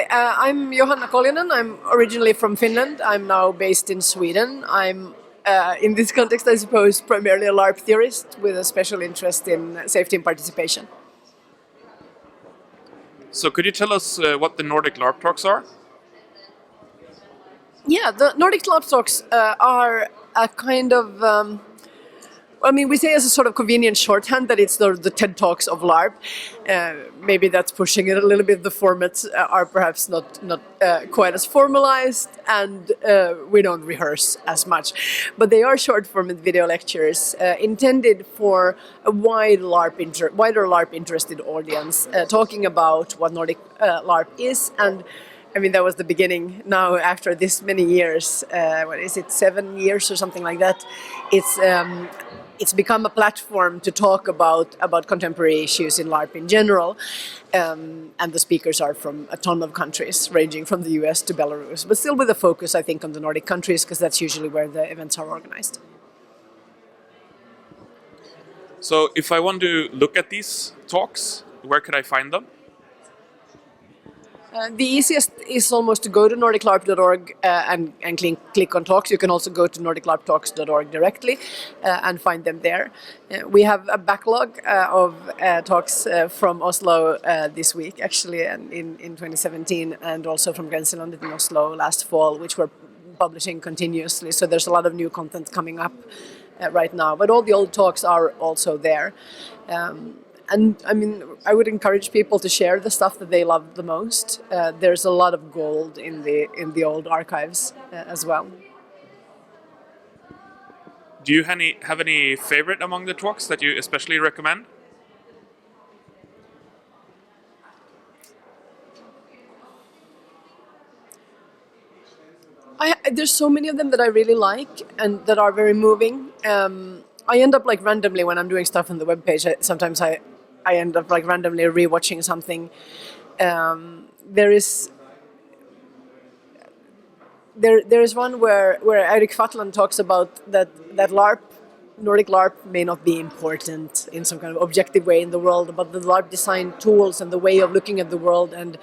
Hi, I'm Johanna Koljonen. I'm originally from Finland. I'm now based in Sweden. I'm, in this context, I suppose, primarily a LARP theorist with a special interest in safety and participation. So could you tell us what the Nordic Larp Talks are? Yeah, the Nordic Larp Talks are a kind of... we say as a sort of convenient shorthand that it's the TED Talks of LARP. Maybe that's pushing it a little bit. The formats are perhaps not quite as formalized, and we don't rehearse as much. But they are short-format video lectures intended for a wider LARP interested audience, talking about what Nordic LARP is. And I mean, that was the beginning. Now, after this many years, 7 years or something like that, it's become a platform to talk about contemporary issues in LARP in general. And the speakers are from a ton of countries, ranging from the US to Belarus, but still with a focus, I think, on the Nordic countries, because that's usually where the events are organized. So if I want to look at these talks, where could I find them? The easiest is almost to go to nordiclarp.org and click on talks. You can also go to nordiclarptalks.org directly and find them there. We have a backlog of talks from Oslo this week, actually, and in 2017, and also from Grenselandet in Oslo last fall, which we're publishing continuously. So there's a lot of new content coming up right now, but all the old talks are also there. And I mean, I would encourage people to share the stuff that they love the most. There's a lot of gold in the old archives as well. Do you have any favorite among the talks that you especially recommend? There's so many of them that I really like and that are very moving. I end up like randomly when I'm doing stuff on the webpage. Sometimes I end up like randomly rewatching something. There is one where Eirik Fatland talks about that Nordic LARP may not be important in some kind of objective way in the world, but the LARP design tools and the way of looking at the world and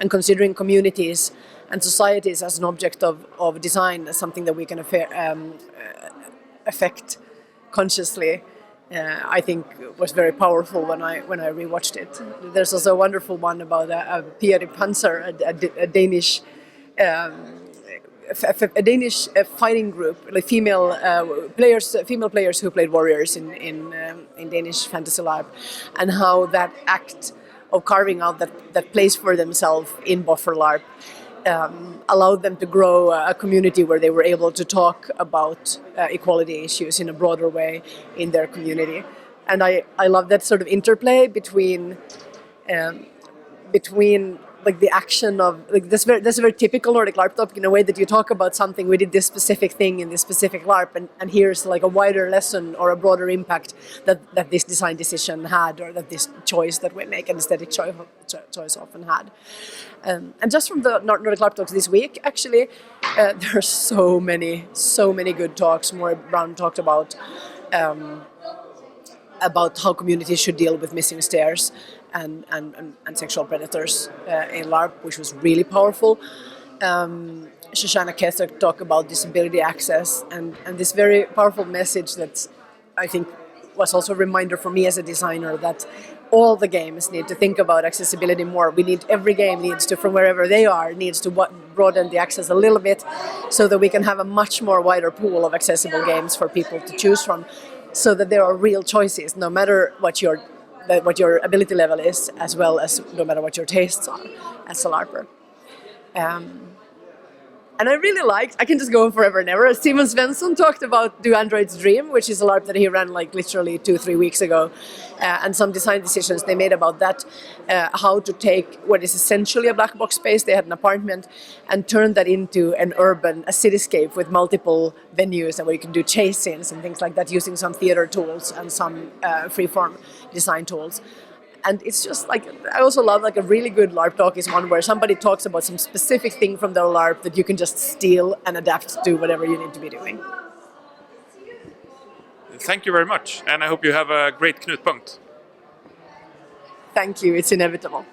considering communities and societies as an object of design as something that we can affect consciously. I think was very powerful when I rewatched it. There's also a wonderful one about a Peri Panzer, a Danish fighting group, like female players who played warriors in Danish fantasy LARP, and how that act of carving out that place for themselves in buffer LARP allowed them to grow a community where they were able to talk about equality issues in a broader way in their community. And I love that sort of interplay between like the action of like that's a very typical Nordic LARP topic in a way that you talk about something, we did this specific thing in this specific LARP, and here's like a wider lesson or a broader impact that this design decision had, or that this choice that we make, an aesthetic choice often had. And just from the Nordic LARP Talks this week, actually, there are so many good talks. Maura Brown talked about how communities should deal with missing stairs and sexual predators in LARP, which was really powerful. Shoshana Kessler talked about disability access and this very powerful message that I think was also a reminder for me as a designer that all the games need to think about accessibility more. Every game needs to, from wherever they are, needs to broaden the access a little bit so that we can have a much more wider pool of accessible games for people to choose from, so that there are real choices, no matter what your ability level is, as well as no matter what your tastes are as a LARPer. And I really liked, I can just go on forever and ever, Simon Svensson talked about Do Androids Dream, which is a LARP that he ran like literally 2-3 weeks ago, and some design decisions they made about that, how to take what is essentially a black box space, they had an apartment, and turn that into a cityscape with multiple venues and where you can do chase scenes and things like that using some theater tools and some freeform design tools. And it's just like, I also love like a really good LARP talk is one where somebody talks about some specific thing from their LARP that you can just steal and adapt to whatever you need to be doing. Thank you very much, and I hope you have a great Knutepunkt. Thank you, it's inevitable.